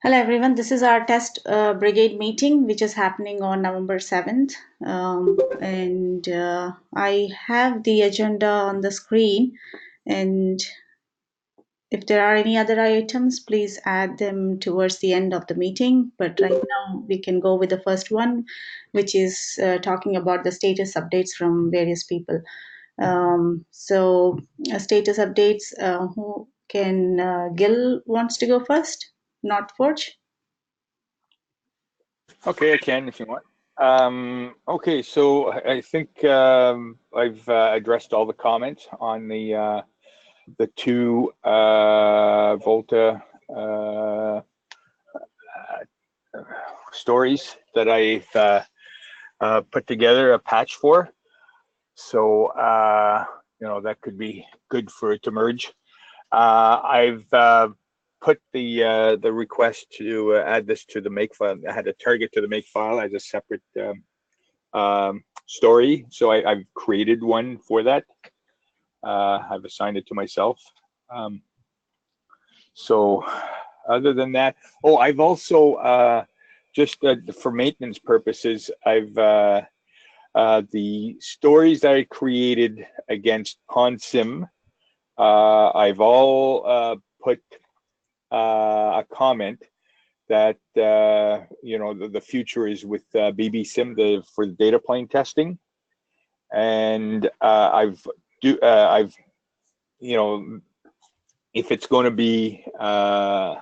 Hello everyone, this is our test brigade meeting which is happening on November 7th, and I have the agenda on the screen, and if there are any other items please add them towards the end of the meeting, but right now we can go with the first one, which is talking about the status updates from various people. Status updates, who can, Gil wants to go first, not Forge? Okay, I can if you want. Okay, so I think I've addressed all the comments on the two Volta stories that I've put together a patch for. So that could be good for it to merge. I've put the request to add this to the make file. I had a target to the make file as a separate story. So I've created one for that. I've assigned it to myself. So other than that, I've also just for maintenance purposes, I've the stories that I created against PonSim, I've all put a comment that the future is with BBSim for the data plane testing, and I've if it's going to be have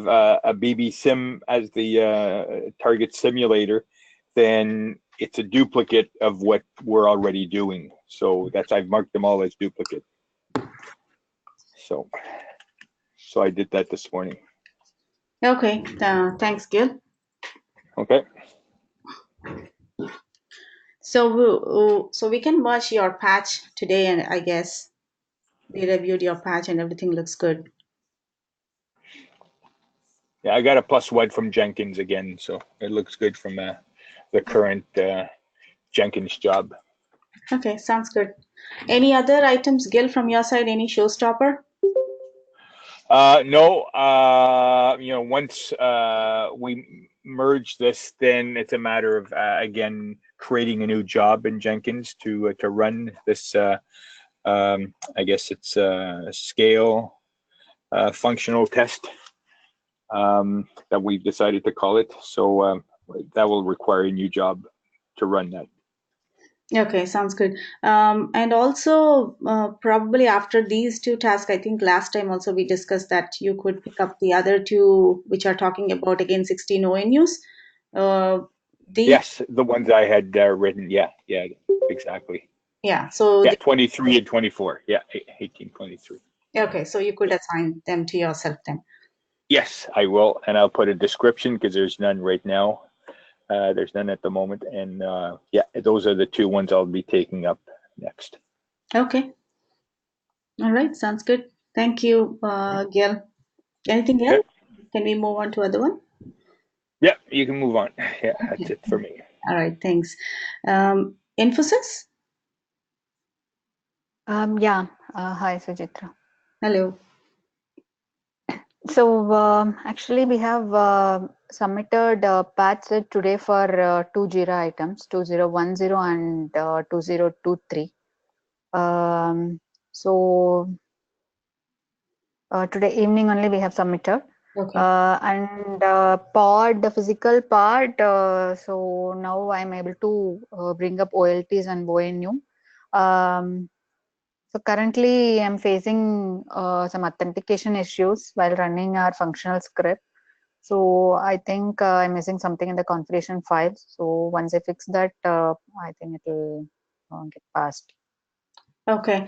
a BBSim as the target simulator, then it's a duplicate of what we're already doing. So I've marked them all as duplicate. So I did that this morning. Okay, thanks, Gil. Okay. So we can merge your patch today, and I guess we reviewed your patch and everything looks good. Yeah, I got a +1 from Jenkins again, so it looks good from the current Jenkins job. Okay, sounds good. Any other items, Gil, from your side? Any showstopper? No. Once we merge this, then it's a matter of again creating a new job in Jenkins to run this. I guess it's a scale functional test that we've decided to call it. So that will require a new job to run that. Okay, sounds good. And also, probably after these two tasks, I think last time also we discussed that you could pick up the other two, which are talking about again 16 ONUs. Yes, the ones I had written. Yeah, exactly. Yeah, so 23 and 24. Yeah, 18, 23. Okay, so you could assign them to yourself then. Yes, I will, and I'll put a description because there's none right now. There's none at the moment, and those are the two ones I'll be taking up next. Okay. All right, sounds good. Thank you, Gil. Anything else? Can we move on to other one? Yeah, you can move on. Yeah, that's it for me. All right, thanks. Infosys? Hi, Sujitra. Hello. So actually, we have submitted patch set today for two Jira items, 2010 and 2023. So today evening only we have submitted. Okay. And the physical part, so now I'm able to bring up OLTs and ONU. So currently I'm facing some authentication issues while running our functional script. So I think I'm missing something in the configuration files. So once I fix that, I think it will get passed. Okay.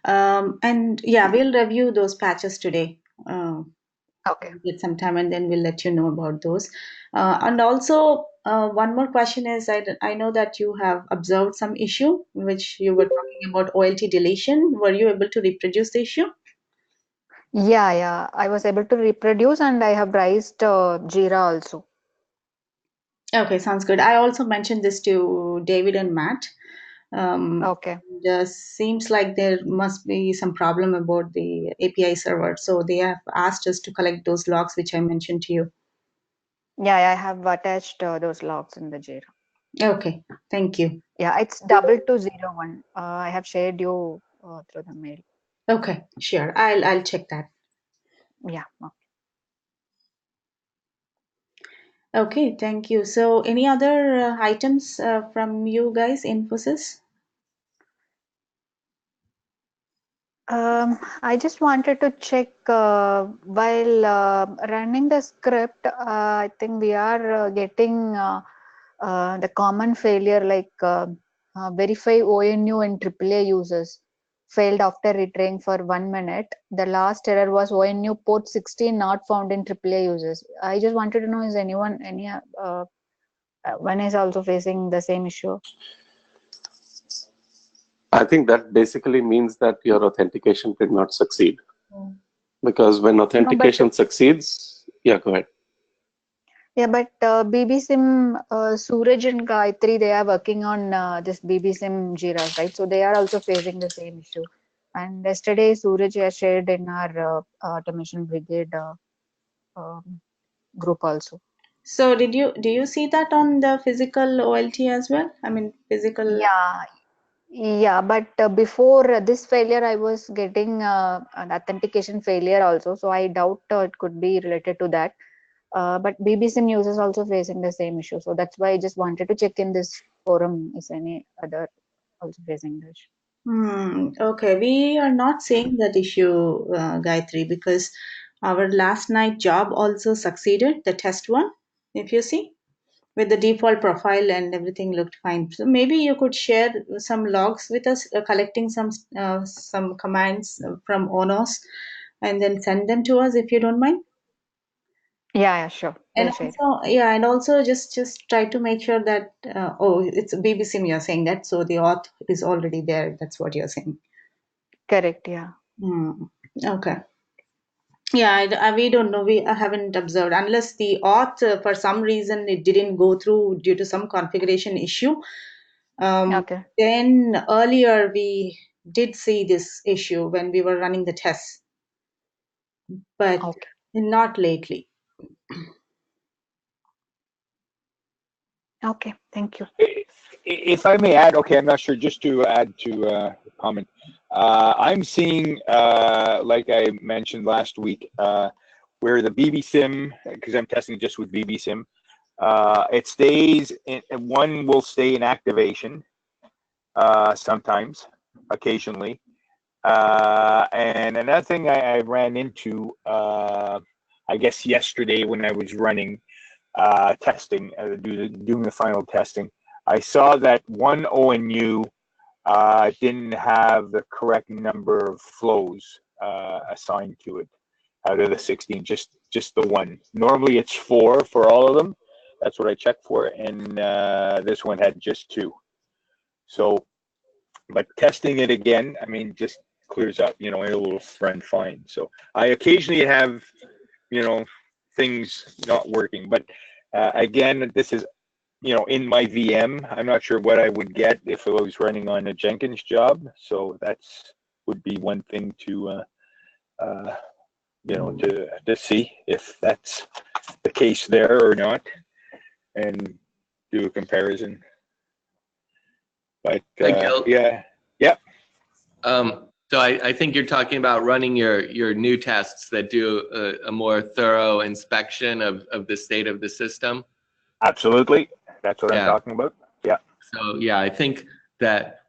And yeah, we'll review those patches today. Okay. Get some time and then we'll let you know about those. And also, one more question is, I know that you have observed some issue which you were talking about OLT deletion. Were you able to reproduce the issue? Yeah. I was able to reproduce and I have raised Jira also. Okay, sounds good. I also mentioned this to David and Matt. Okay. Seems like there must be some problem about the API server. So they have asked us to collect those logs, which I mentioned to you. Yeah, I have attached those logs in the Jira. Okay, thank you. Yeah, it's 2201. I have shared you through the mail. Okay, sure. I'll check that. Yeah. Okay, thank you. So any other items from you guys, Infosys? I just wanted to check while running the script, I think we are getting the common failure like verify ONU and AAA users failed after retrying for 1 minute. The last error was ONU port 16 not found in AAA users. I just wanted to know, is anyone, one is also facing the same issue? I think that basically means that your authentication did not succeed. Because when authentication succeeds, yeah, go ahead. Yeah, but BBSIM, Suraj and Gayatri, they are working on this BBSIM Jira, right? So they are also facing the same issue. And yesterday, Suraj has shared in our Automation Brigade group also. So do you see that on the physical OLT as well? I mean, physical. Yeah, but before this failure, I was getting an authentication failure also. So I doubt it could be related to that. But BBSIM users also facing the same issue. So that's why I just wanted to check in this forum, is any other also facing this issue. Okay, we are not seeing that issue, Gayatri, because our last night job also succeeded, the test one, if you see, with the default profile and everything looked fine. So maybe you could share some logs with us, collecting some commands from ONOS, and then send them to us if you don't mind. Yeah, sure. And We'll share. also, yeah, and also just try to make sure that it's a BBSIM you're saying that, so the auth is already there. That's what you're saying. Correct, yeah. Okay. Yeah, we don't know. I haven't observed unless the auth for some reason it didn't go through due to some configuration issue. Okay. Then earlier we did see this issue when we were running the tests, but Okay. not lately. Okay, thank you. If I may add, okay, I'm not sure, just to add to comment, I'm seeing, like I mentioned last week, where the BBSIM, because I'm testing just with BBSIM, it stays in, one will stay in activation sometimes, occasionally. And another thing I ran into, I guess yesterday when I was running testing, doing the final testing, I saw that one ONU didn't have the correct number of flows assigned to it out of the 16, just the one. Normally it's 4 for all of them. That's what I checked for, and this one had just 2. So, but testing it again, I mean, just clears up, it'll run fine. So I occasionally have, things not working, but again, this is, in my VM. I'm not sure what I would get if it was running on a Jenkins job. So that's would be one thing to, to see if that's the case there or not, and do a comparison. But yeah. So I think you're talking about running your new tests that do a more thorough inspection of the state of the system. Absolutely, that's what I'm talking about. Yeah. So yeah, I think that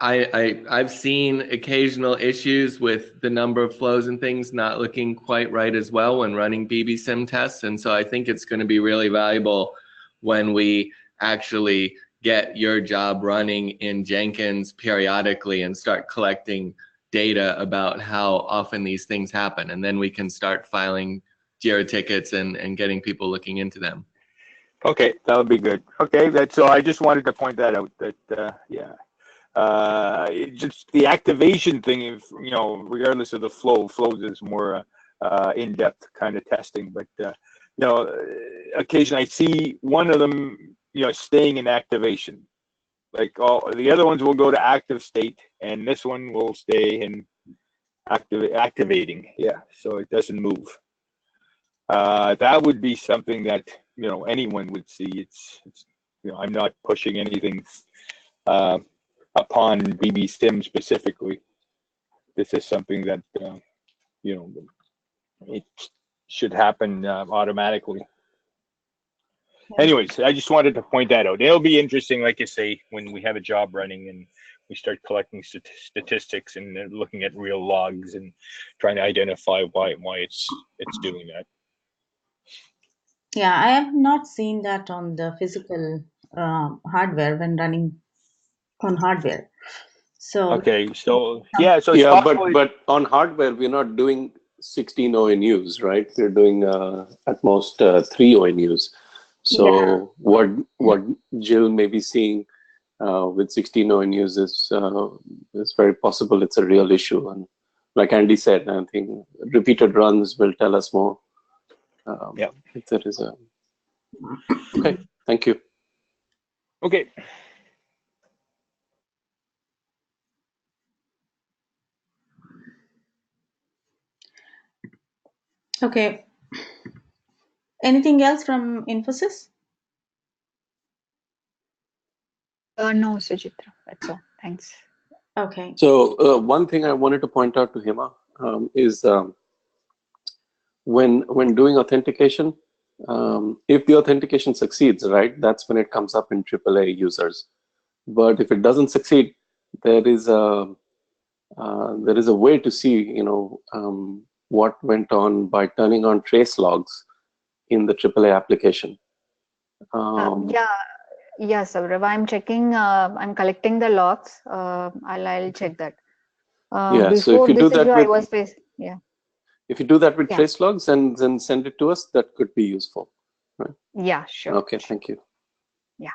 I've seen occasional issues with the number of flows and things not looking quite right as well when running BBSIM tests, and so I think it's going to be really valuable when we actually get your job running in Jenkins periodically and start collecting data about how often these things happen, and then we can start filing JIRA tickets and getting people looking into them. Okay, that would be good. Okay, so I just wanted to point that out. That just the activation thing. If regardless of the flows is more in-depth kind of testing. But occasionally I see one of them, staying in activation. like all the other ones will go to active state, and this one will stay in activating. Yeah, so it doesn't move. That would be something that anyone would see. It's I'm not pushing anything upon BBSIM specifically. This is something that it should happen automatically. Anyways, I just wanted to point that out. It'll be interesting, like you say, when we have a job running and we start collecting statistics and looking at real logs and trying to identify why it's doing that. Yeah, I have not seen that on the physical hardware when running on hardware. So okay, so yeah, so it's yeah, possible. but on hardware we're not doing 16 ONUs, right? We're doing at most 3 ONUs. So what Jill may be seeing with 16 ONUs is very possible it's a real issue. And like Andy said, I think repeated runs will tell us more. If there is a. Okay, thank you. Okay. Okay. Anything else from Infosys? No, Sujitra, that's all. Thanks. Okay. So one thing I wanted to point out to Hema is when doing authentication, if the authentication succeeds, right, that's when it comes up in AAA users. But if it doesn't succeed, there is a way to see, what went on by turning on trace logs in the AAA application. Yeah, Saurabh, I'm checking. I'm collecting the logs. I'll check that. Yeah. Before so if you this do that issue, I with, was facing. Yeah. If you do that with trace logs and then send it to us, that could be useful. Right? Yeah, sure. Okay, thank you. Yeah.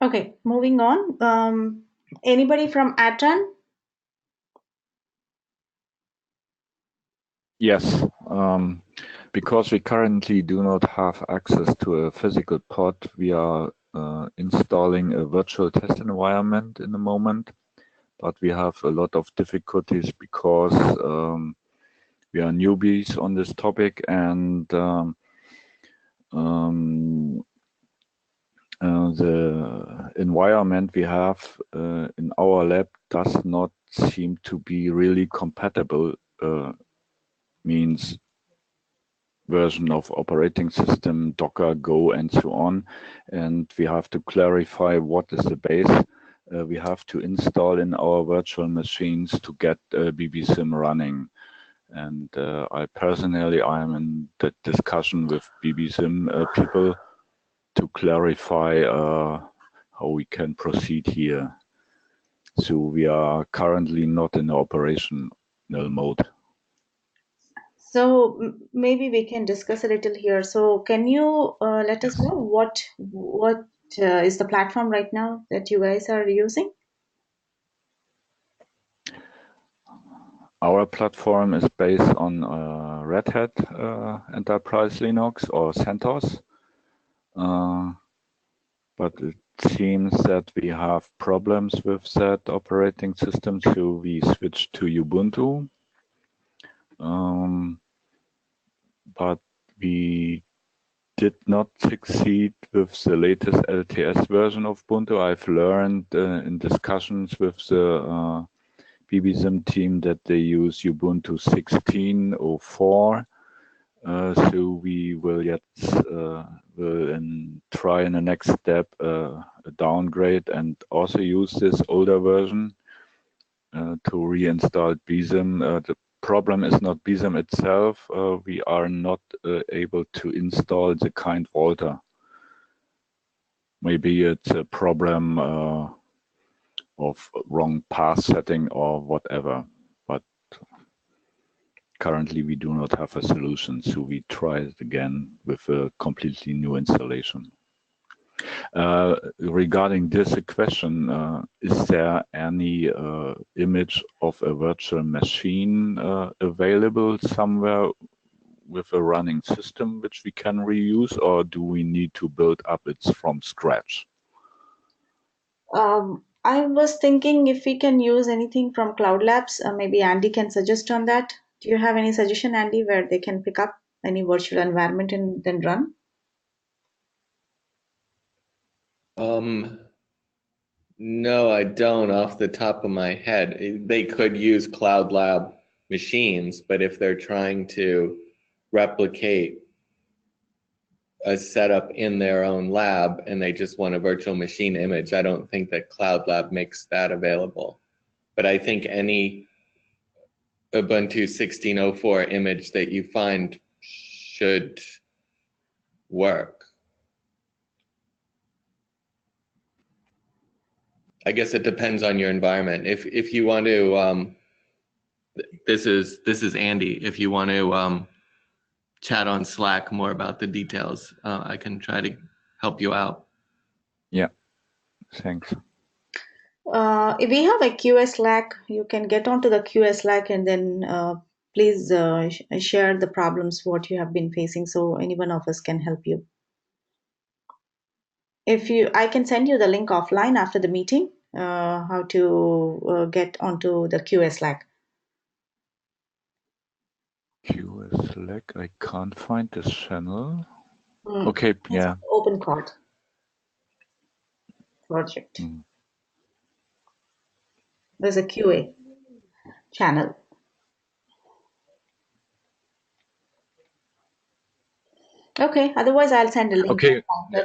Okay, moving on. Anybody from ATRAN? Yes, because we currently do not have access to a physical pod, we are installing a virtual test environment in the moment, but we have a lot of difficulties because we are newbies on this topic, and the environment we have in our lab does not seem to be really compatible, means version of operating system, Docker, Go, and so on. And we have to clarify what is the base we have to install in our virtual machines to get BBSIM running. And I am in the discussion with BBSIM people to clarify how we can proceed here. So we are currently not in operational mode. So maybe we can discuss a little here. So can you let us know what is the platform right now that you guys are using? Our platform is based on Red Hat Enterprise Linux or CentOS, but it seems that we have problems with that operating system, so we switched to Ubuntu. But we did not succeed with the latest LTS version of Ubuntu. I've learned in discussions with the BBSIM team that they use Ubuntu 16.04. So we will try in the next step a downgrade and also use this older version to reinstall BSIM. The problem is not BSIM itself. We are not able to install the kind Voltha. Maybe it's a problem of wrong path setting or whatever, but currently we do not have a solution, so we try it again with a completely new installation. Regarding this question, is there any image of a virtual machine available somewhere with a running system which we can reuse, or do we need to build up it from scratch? I was thinking if we can use anything from Cloud Labs, maybe Andy can suggest on that. Do you have any suggestion, Andy, where they can pick up any virtual environment and then run? No, I don't off the top of my head. They could use Cloud Lab machines, but if they're trying to replicate a setup in their own lab and they just want a virtual machine image, I don't think that Cloud Lab makes that available. But I think any Ubuntu 16.04 image that you find should work. I guess it depends on your environment. If you want to, this is Andy. If you want to chat on Slack more about the details, I can try to help you out. Yeah, thanks. If we have a QS Slack, you can get onto the QS Slack and then please share the problems what you have been facing, so any one of us can help you. I can send you the link offline after the meeting, how to get onto the QS Slack. QS Slack, I can't find this channel. Okay, yeah. Open code project. There's a QA channel. Okay, otherwise I'll send a link. Okay,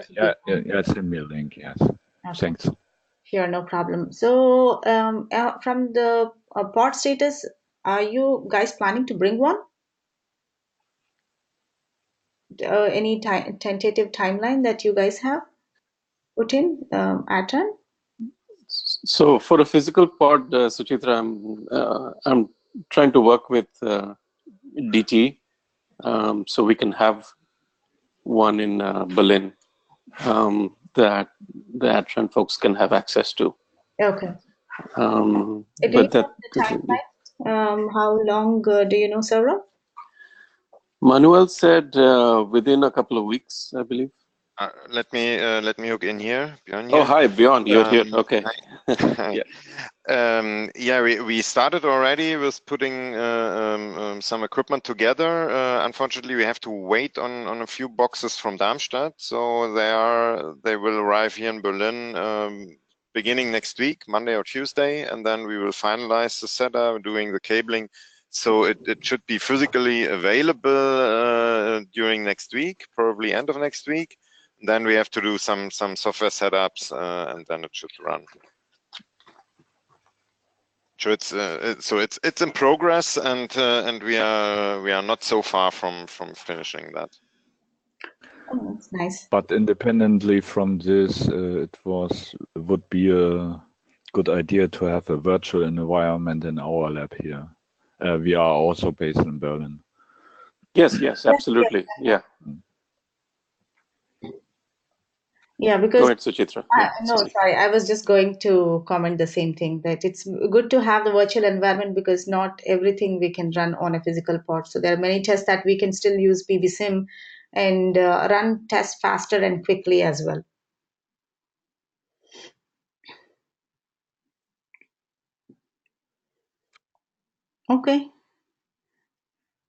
yeah, send me a link, yes. Okay. Thanks. Sure, no problem. So from the pod status, are you guys planning to bring one? Any tentative timeline that you guys have put in, Atan? So for a physical pod, Suchitra, I'm trying to work with DT, so we can have one in Berlin that the Atran folks can have access to. Okay. But that the timeline, how long do you know, Sarah? Manuel said within a couple of weeks, I believe. Let me hook in here, Björn. Oh, hi, Björn. You're here. Okay. Yeah, we started already with putting some equipment together. Unfortunately, we have to wait on a few boxes from Darmstadt, so they will arrive here in Berlin beginning next week, Monday or Tuesday, and then we will finalize the setup, doing the cabling. So it should be physically available during next week, probably end of next week. Then we have to do some software setups, and then it should run. So it's in progress, and we are not so far from finishing that. Oh, that's nice. But independently from this, it would be a good idea to have a virtual environment in our lab here. We are also based in Berlin. Yes, absolutely. Yeah. Yeah, because go ahead, Suchitra. Sorry, I was just going to comment the same thing, that it's good to have the virtual environment because not everything we can run on a physical pod. So there are many tests that we can still use PBSim and run tests faster and quickly as well. Okay.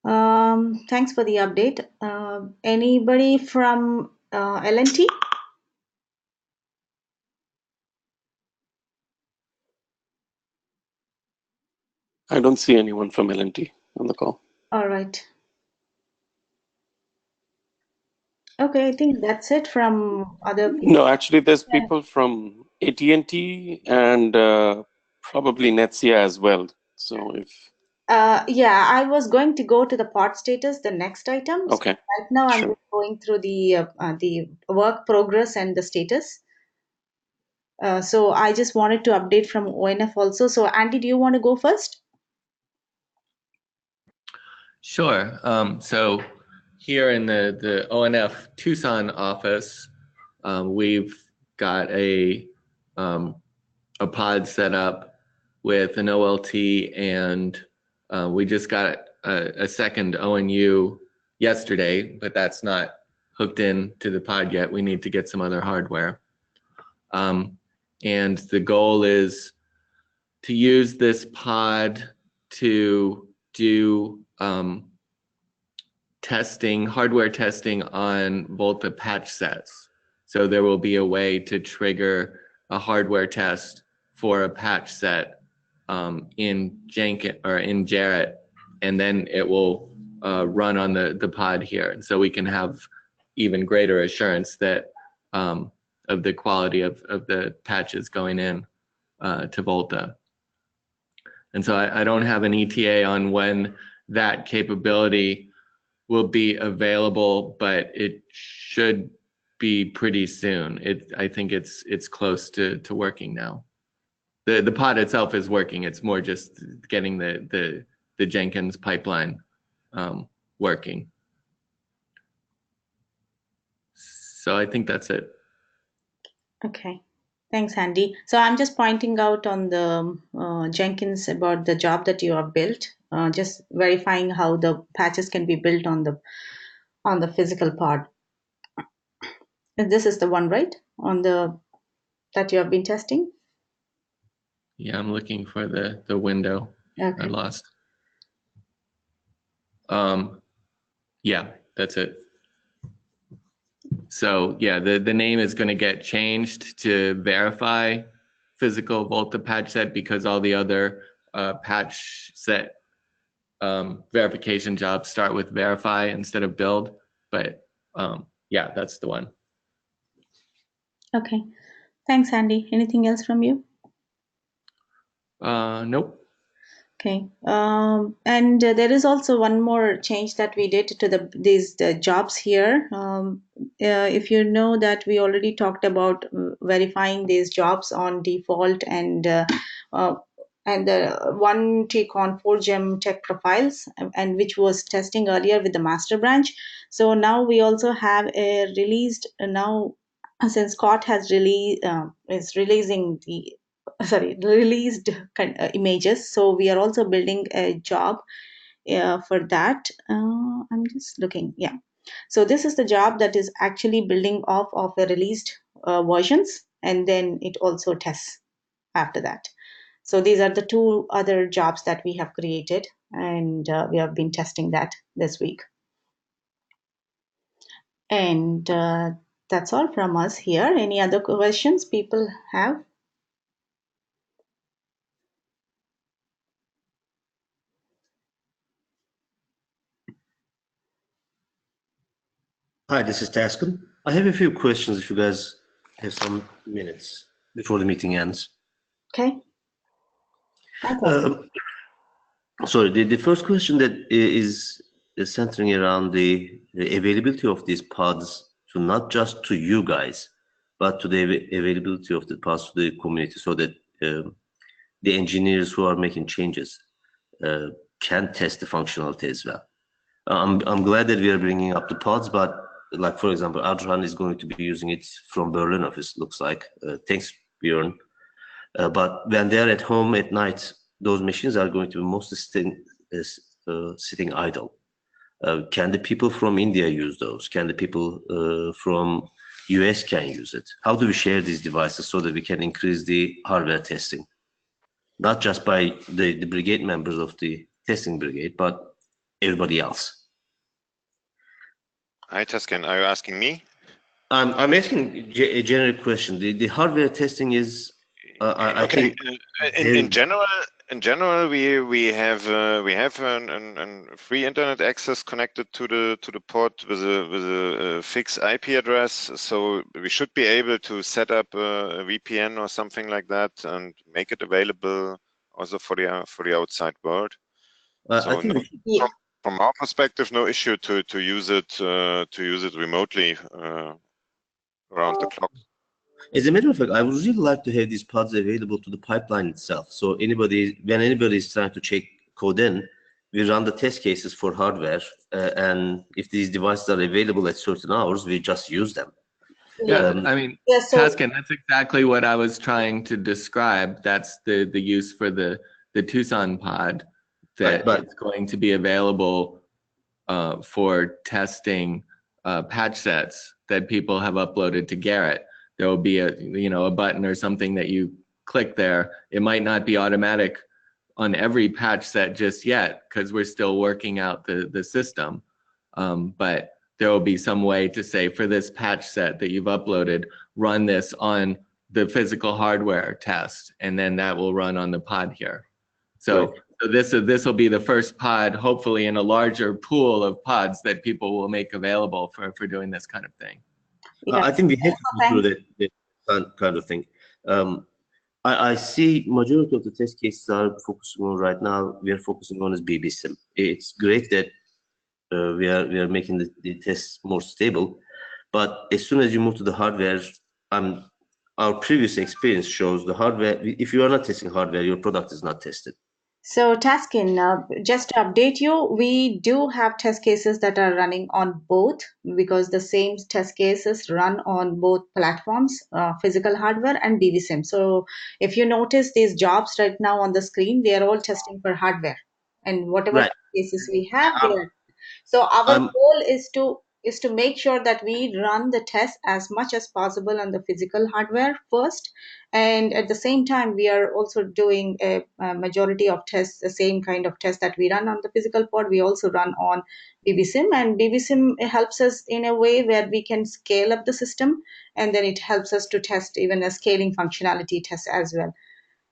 Thanks for the update. Anybody from L&T? I don't see anyone from L&T on the call. All right. Okay, I think that's it from other people. No, actually, there's people from AT&T and probably Netsia as well. So if yeah, I was going to go to the pod status, the next item. Okay. So right now, I'm Sure. just going through the work progress and the status. So I just wanted to update from ONF also. So Andy, do you want to go first? Sure. So here in the ONF Tucson office, we've got a pod set up with an OLT, and we just got a second ONU yesterday, but that's not hooked in to the pod yet. We need to get some other hardware. And the goal is to use this pod to do testing, hardware testing on Voltha patch sets. So there will be a way to trigger a hardware test for a patch set in Jenkins or in Jarrett, and then it will run on the pod here. And so we can have even greater assurance that of the quality of the patches going in to Voltha. And so I don't have an ETA on when that capability will be available, but it should be pretty soon. I think it's close to working now. The pod itself is working. It's more just getting the Jenkins pipeline working. So I think that's it. Okay. Thanks, Andy. So I'm just pointing out on the Jenkins about the job that you have built, just verifying how the patches can be built on the physical pod. And this is the one, right? On the that you have been testing? Yeah, I'm looking for the window. Okay. I lost. Yeah, that's it. So yeah, the name is going to get changed to verify physical Voltha patch set, because all the other patch set verification jobs start with verify instead of build. But yeah, that's the one. Okay. Thanks, Andy. Anything else from you? Nope. Okay, and there is also one more change that we did to these jobs here. If you know that we already talked about verifying these jobs on default and the 1TCon 4gem tech profiles, and which was testing earlier with the master branch. So now we also have a released now, since Scott has is releasing the released images, so we are also building a job for that. I'm just looking, yeah. So this is the job that is actually building off of the released versions, and then it also tests after that. So these are the two other jobs that we have created, and we have been testing that this week. And that's all from us here. Any other questions people have? Hi, this is Taskin. I have a few questions if you guys have some minutes before the meeting ends. Okay. Sorry, the first question that is centering around the availability of these pods to not just to you guys, but to the availability of the pods to the community, so that the engineers who are making changes can test the functionality as well. I'm glad that we are bringing up the pods, but like, for example, Adran is going to be using it from Berlin office, looks like. Thanks, Björn. But when they're at home at night, those machines are going to be mostly sitting idle. Can the people from India use those? Can the people from US can use it? How do we share these devices so that we can increase the hardware testing? Not just by the brigade members of the testing brigade, but everybody else. Hi, Taskin. Are you asking me? I'm asking a general question. The hardware testing is, I okay. think, In general, we have an free internet access connected to the port with a fixed IP address. So we should be able to set up a VPN or something like that and make it available also for the outside world. So I think from our perspective, no issue to use it remotely around the clock. As a matter of fact, I would really like to have these pods available to the pipeline itself. So when anybody is trying to check code in, we run the test cases for hardware, and if these devices are available at certain hours, we just use them. Yeah, I mean, Taskin, that's exactly what I was trying to describe. That's the use for the Tucson pod, that it's going to be available for testing patch sets that people have uploaded to Garrett. There will be a button or something that you click there. It might not be automatic on every patch set just yet because we're still working out the system. But there will be some way to say, for this patch set that you've uploaded, run this on the physical hardware test, and then that will run on the pod here. So, Right. so this will be the first pod, hopefully in a larger pool of pods that people will make available for doing this kind of thing. Yes. I think we have to go through that kind of thing. I see majority of the test cases are focusing on right now. We are focusing on is BBSIM. It's great that we are making the tests more stable, but as soon as you move to the hardware, our previous experience shows the hardware. If you are not testing hardware, your product is not tested. So, Taskin, just to update you, we do have test cases that are running on both because the same test cases run on both platforms, physical hardware and BVSIM. So, if you notice these jobs right now on the screen, they are all testing for hardware, and whatever Right. cases we have, they are. So, our goal is to make sure that we run the test as much as possible on the physical hardware first, and at the same time we are also doing a majority of tests, the same kind of test that we run on the physical pod we also run on BBSIM, and BBSIM helps us in a way where we can scale up the system, and then it helps us to test even a scaling functionality test as well.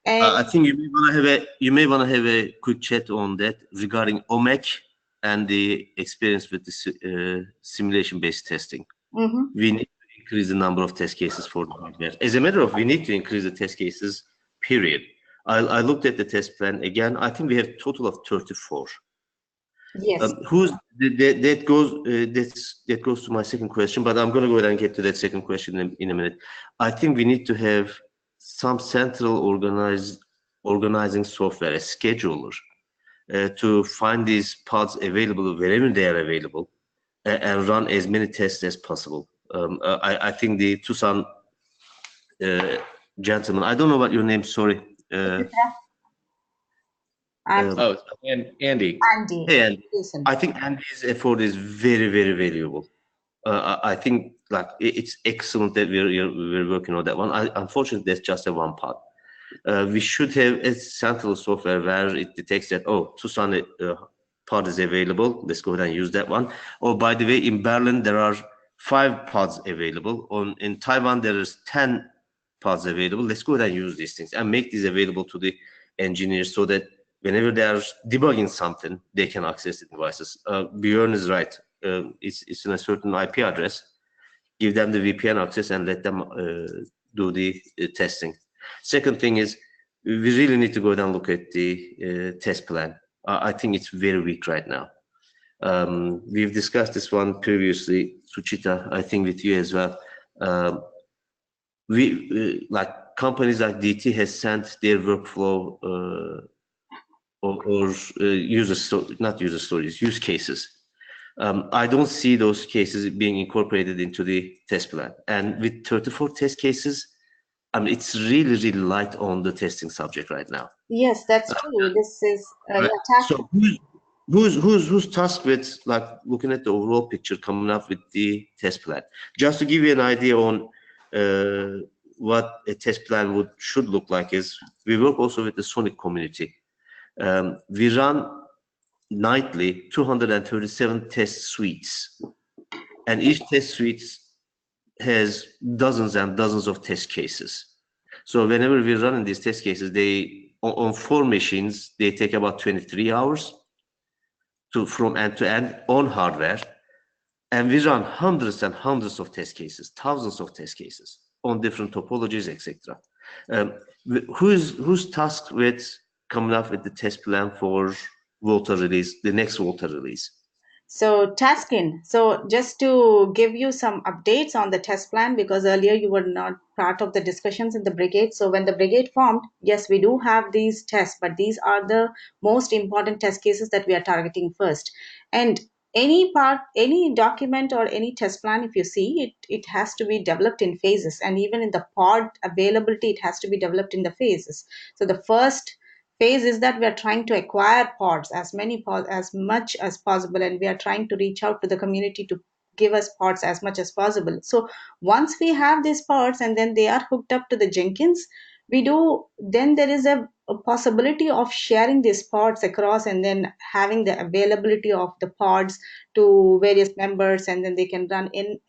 And I think you may want to have a quick chat on that regarding OMEC and the experience with the simulation-based testing. We need to increase the number of test cases for the hardware. As a matter of, we need to increase the test cases, period. I looked at the test plan again. I think we have a total of 34. yes, That goes to my second question, but I'm going to go ahead and get to that second question in a minute. I think we need to have some central organizing software, a scheduler, to find these pods available wherever they are available, and run as many tests as possible. I think the Tucson gentleman, I don't know what your name, sorry. Andy. Andy. Hey, Andy. I think Andy's effort is very, very valuable. I think like it's excellent that we're working on that one. Unfortunately, there's just a one pod. We should have a central software where it detects that, oh, Tucson pod is available. Let's go ahead and use that one. Oh, by the way, in Berlin, there are 5 pods available. In Taiwan, there is 10 pods available. Let's go ahead and use these things and make these available to the engineers so that whenever they are debugging something, they can access the devices. Björn is right. It's in a certain IP address. Give them the VPN access and let them do the testing. Second thing is, we really need to go down and look at the test plan. I think it's very weak right now. We've discussed this one previously, Suchita, I think with you as well. Like companies like DT has sent their workflow or use cases. I don't see those cases being incorporated into the test plan. And with 34 test cases, I mean, it's really, really light on the testing subject right now. Yes, that's true. This is so who's tasked with like looking at the overall picture, coming up with the test plan? Just to give you an idea on what a test plan should look like is we work also with the Sonic community. We run nightly 237 test suites, and each test suite has dozens and dozens of test cases. So whenever we're running these test cases, they on 4 machines, they take about 23 hours from end to end on hardware, and we run hundreds and hundreds of test cases, thousands of test cases on different topologies, etc. Who's tasked with coming up with the test plan for Voltha release, the next Voltha release? So, Taskin, so just to give you some updates on the test plan, because earlier you were not part of the discussions in the brigade. So when the brigade formed, yes, we do have these tests, but these are the most important test cases that we are targeting first. And any document or any test plan, if you see, it has to be developed in phases. And even in the pod availability, it has to be developed in the phases. So the first phase is that we are trying to acquire pods, as much as possible, and we are trying to reach out to the community to give us pods as much as possible. So once we have these pods and then they are hooked up to the Jenkins, then there is a possibility of sharing these pods across and then having the availability of the pods to various members, and then they can run in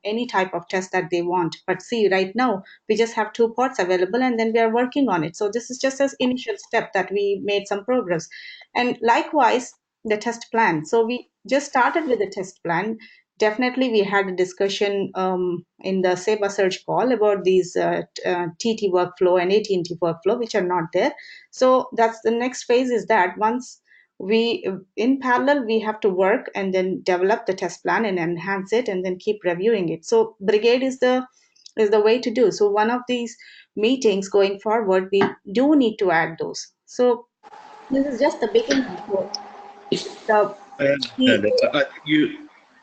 any type of test that they want. But see, right now we just have 2 pods available and then we are working on it. So this is just an initial step that we made some progress. And likewise, the test plan. So we just started with the test plan. Definitely, we had a discussion in the SEBA search call about these TT workflow and AT&T workflow, which are not there. So that's the next phase, is that once we, in parallel, we have to work and then develop the test plan and enhance it and then keep reviewing it. So Brigade is the way to do. So one of these meetings going forward, we do need to add those. So this is just the beginning. So the I understand that.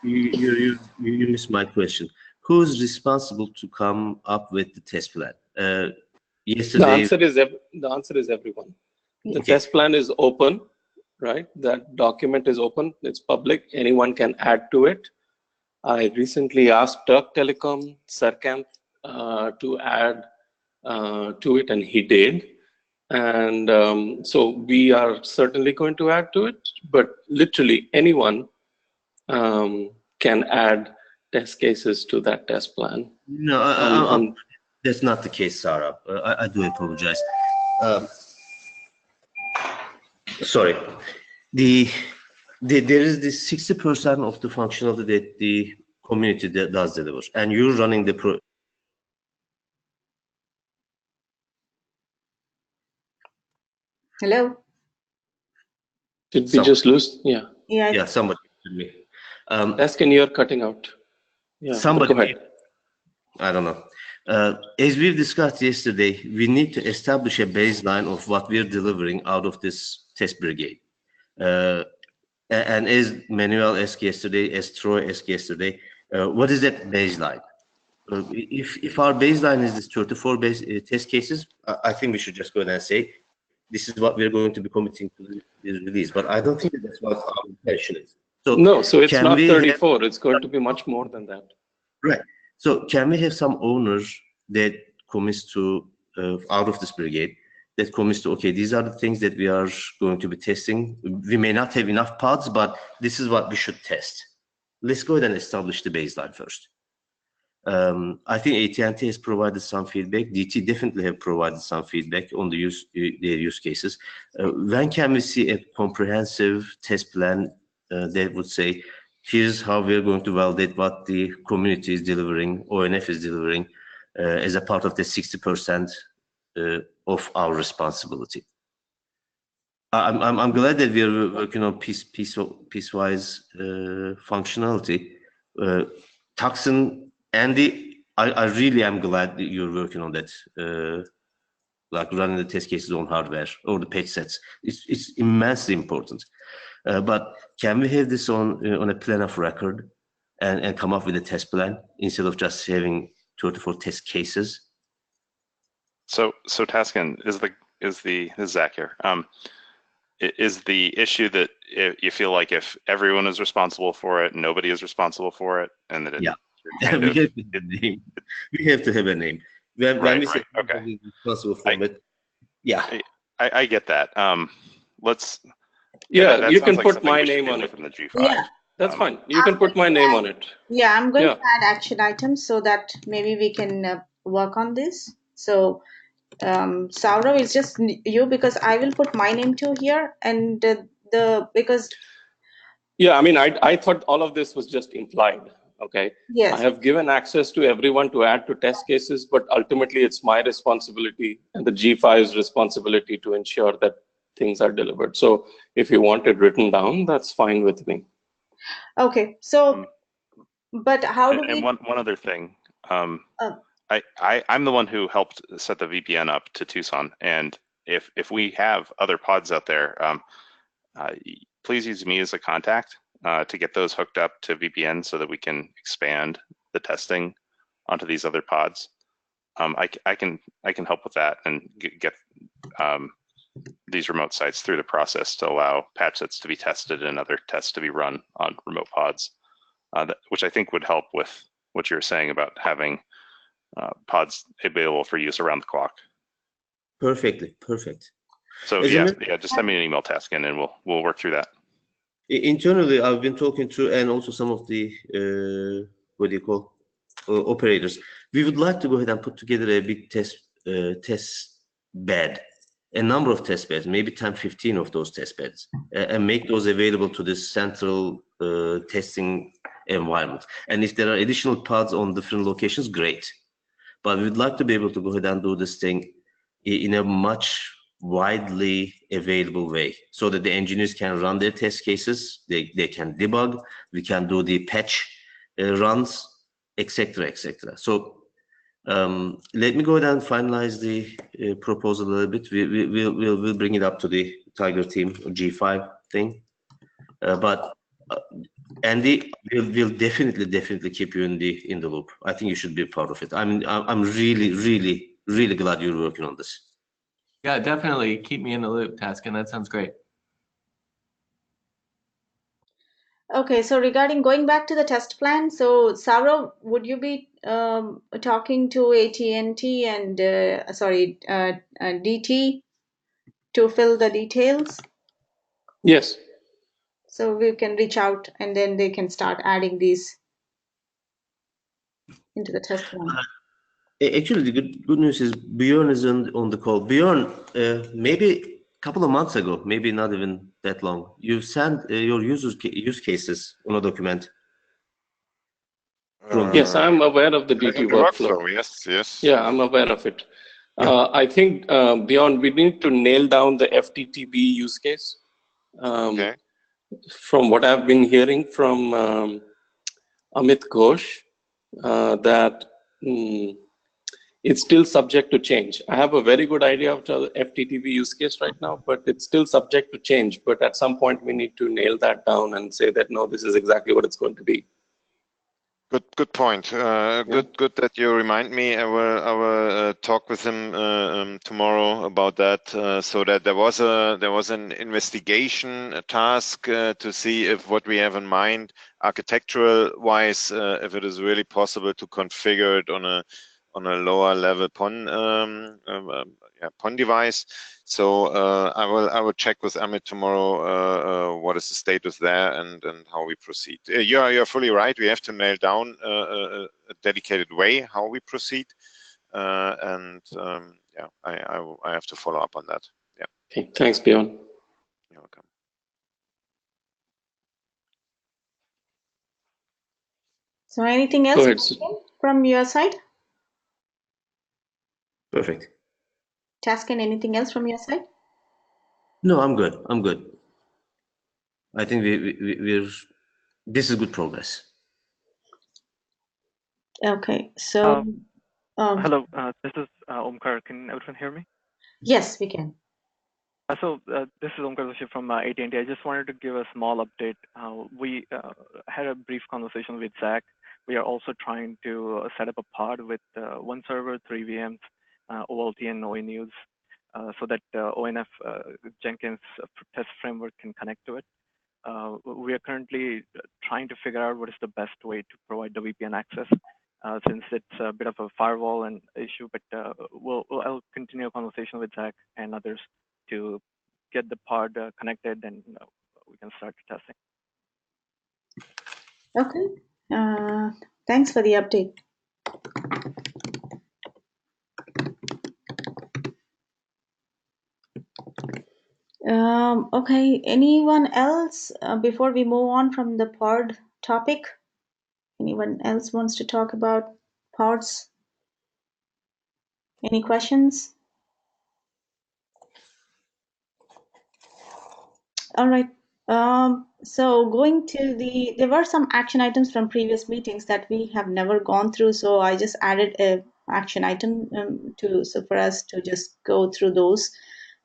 You missed my question. Who's responsible to come up with the test plan? Yesterday, The answer is everyone. The test plan is open, right? That document is open. It's public. Anyone can add to it. I recently asked Turk Telecom, Serkanth, to add to it, and he did. And so we are certainly going to add to it, but literally anyone can add test cases to that test plan. No, that's not the case, Sarah. I do apologize. Sorry. There is this 60% of the functionality that the community does deliver, and you're running the pro. Hello. Did we just lose? Yeah. Yeah, somebody told me. Asking, you're cutting out. Yeah. Somebody. Go ahead. I don't know. As we've discussed yesterday, we need to establish a baseline of what we're delivering out of this test brigade. And as Manuel asked yesterday, as Troy asked yesterday, what is that baseline? If our baseline is this 34 test cases, I think we should just go ahead and say, this is what we're going to be committing to the release. But I don't think that's what our intention is. So it's not 34. It's going to be much more than that. Right. So can we have some owners that commits to, out of this brigade, that commits to, okay, these are the things that we are going to be testing. We may not have enough pods, but this is what we should test. Let's go ahead and establish the baseline first. I think AT&T has provided some feedback. DT definitely have provided some feedback on their use cases. When can we see a comprehensive test plan that would say, here's how we're going to validate what the community is delivering, ONF is delivering, as a part of the 60% of our responsibility. I'm glad that we're working on piecewise functionality. Tucson, Andy, I really am glad that you're working on that, like running the test cases on hardware or the patch sets. It's immensely important. But can we have this on a plan of record and come up with a test plan instead of just having 34 test cases? So Taskin, this is Zach here. Is the issue that you feel like if everyone is responsible for it, nobody is responsible for it, and that it, yeah, we have to have a name. When we say okay, responsible for it, yeah, I get that. Let's. Yeah, that you can like put my name on it. From the G5. Yeah, that's fine. You can put my name on it. Yeah, I'm going to add action items so that maybe we can work on this. So Saurav, it's just you, because I will put my name too here, and because yeah, I mean, I thought all of this was just implied. Okay. Yes. I have given access to everyone to add to test cases, but ultimately it's my responsibility and the G5's responsibility to ensure that things are delivered. So if you want it written down, that's fine with me. Okay. So, but how do we? And one other thing. I'm the one who helped set the VPN up to Tucson, and if we have other pods out there, please use me as a contact to get those hooked up to VPN so that we can expand the testing onto these other pods. I can help with that and get these remote sites through the process to allow patch sets to be tested and other tests to be run on remote pods, which I think would help with what you're saying about having pods available for use around the clock. Perfect. So yeah, just send me an email, Taskin, and we'll work through that. Internally, I've been talking to, and also some of the operators. We would like to go ahead and put together a big test bed, a number of test beds, maybe 10, 15 of those test beds, and make those available to this central testing environment. And if there are additional pods on different locations, great. But we'd like to be able to go ahead and do this thing in a much widely available way, so that the engineers can run their test cases, they can debug, we can do the patch runs, etc. So let me go ahead and finalize the proposal a little bit. We'll bring it up to the Tiger team G5 thing, but Andy, we'll definitely keep you in the loop. I think you should be part of it. I'm really glad you're working on this. Yeah, definitely keep me in the loop, Taskin. That sounds great. Okay, so regarding going back to the test plan, so Saurav, would you be talking to AT&T and DT to fill the details? Yes. So we can reach out and then they can start adding these into the test plan. Actually, the good news is Bjorn is on the call. Bjorn, maybe a couple of months ago, maybe not even that long, you sent your use cases on a document. Yes, I'm aware of the DT workflow. Yes. Yeah, I'm aware of it. I think beyond, we need to nail down the FTTB use case. Okay. From what I've been hearing from Amit Ghosh, that it's still subject to change. I have a very good idea of the FTTB use case right now, but it's still subject to change. But at some point, we need to nail that down and say that, no, this is exactly what it's going to be. Good point. Good that you remind me. I will talk with him tomorrow about that. So that there was an investigation task to see if what we have in mind, architectural wise, if it is really possible to configure it on a lower level PON device. So I will check with Amit tomorrow what is the status there and how we proceed. You're fully right. We have to nail down a dedicated way how we proceed, I have to follow up on that. Yeah. Okay. Thanks, Bjorn. You're welcome. So anything else from your side? Perfect. Taskin, anything else from your side? No, I'm good. I think this is good progress. Okay, so hello, this is Omkar. Can everyone hear me? Yes, we can. So this is Omkar Doshi from AT&T. I just wanted to give a small update. We had a brief conversation with Zach. We are also trying to set up a pod with one server, 3 VMs, Voltha and ONUs, so that ONF Jenkins test framework can connect to it. We are currently trying to figure out what is the best way to provide the VPN access, since it's a bit of a firewall and issue, but I'll continue a conversation with Zach and others to get the pod connected, and we can start the testing. Okay, thanks for the update. Okay, anyone else before we move on from the pod topic? Anyone else wants to talk about pods? Any questions? All right. So going to there were some action items from previous meetings that we have never gone through. So I just added a action item for us to just go through those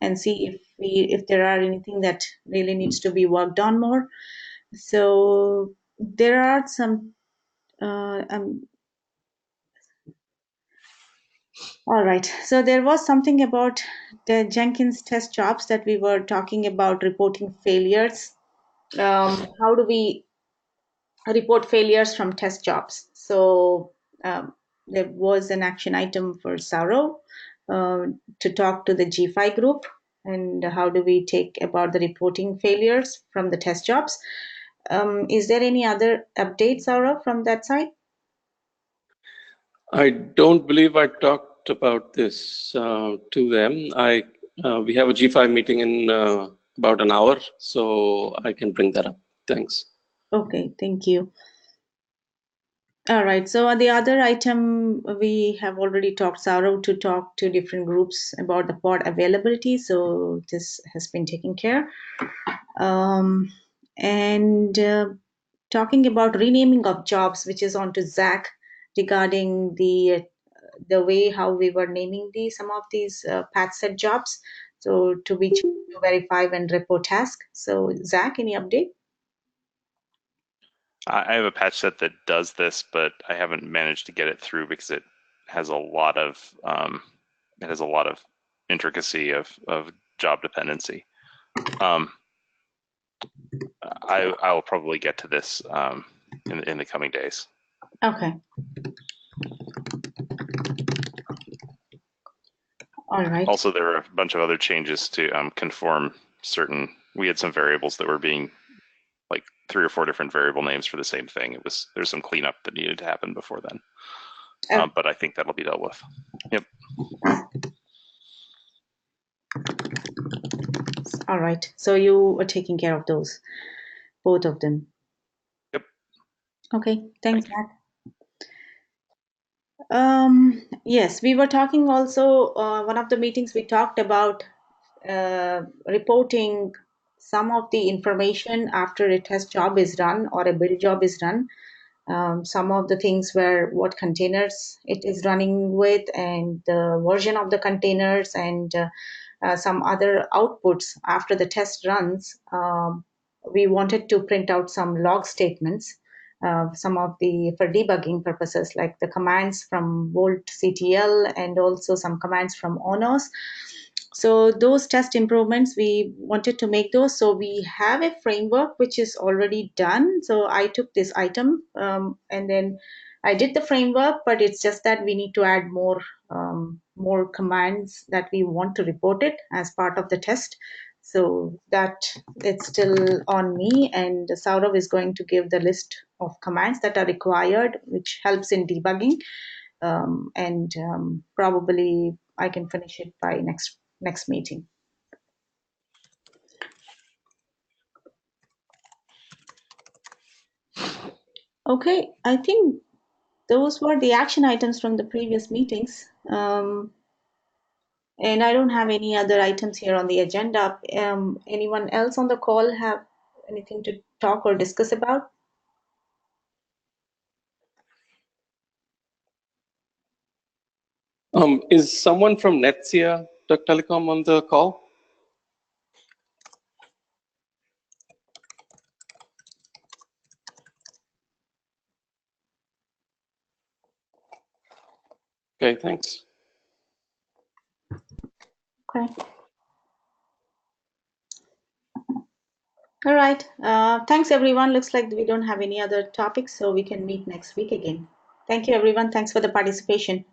and see if there are anything that really needs to be worked on more. So there are some All right. So there was something about the Jenkins test jobs that we were talking about reporting failures. How do we report failures from test jobs? So there was an action item for Saurav to talk to the G5 group, and how do we take about the reporting failures from the test jobs? Is there any other updates, Saurav, from that side? I don't believe I talked about this to them. We have a G5 meeting in about an hour, so I can bring that up. Thanks. Okay, thank you. All right. So on the other item, we have already talked, Saurav, to talk to different groups about the pod availability. So this has been taken care. And talking about renaming of jobs, which is on to Zach regarding the way how we were naming some of these path set jobs. So to be to verify and report task. So Zach, any update? I have a patch set that does this, but I haven't managed to get it through because it has a lot of intricacy of job dependency. I will probably get to this in the coming days. Okay. All right. Also, there were a bunch of other changes to conform certain. We had some variables that were being like 3 or 4 different variable names for the same thing. There's some cleanup that needed to happen before then. But I think that'll be dealt with. Yep. All right. So you are taking care of those, both of them. Yep. Okay. Thanks, Matt. Yes, we were talking also, one of the meetings we talked about reporting some of the information after a test job is run or a build job is run. Some of the things were what containers it is running with and the version of the containers and some other outputs after the test runs. We wanted to print out some log statements, some of the for debugging purposes, like the commands from Voltctl and also some commands from ONOS. So those test improvements, we wanted to make those. So we have a framework which is already done. So I took this item and then I did the framework, but it's just that we need to add more commands that we want to report it as part of the test. So that it's still on me, and Saurav is going to give the list of commands that are required, which helps in debugging. And probably I can finish it by next meeting. Okay, I think those were the action items from the previous meetings. And I don't have any other items here on the agenda. Anyone else on the call have anything to talk or discuss about? Is someone from Netsia Telecom on the call? Okay, thanks. Okay. All right. Thanks, everyone. Looks like we don't have any other topics, so we can meet next week again. Thank you, everyone. Thanks for the participation.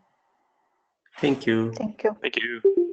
Thank you. Thank you. Thank you.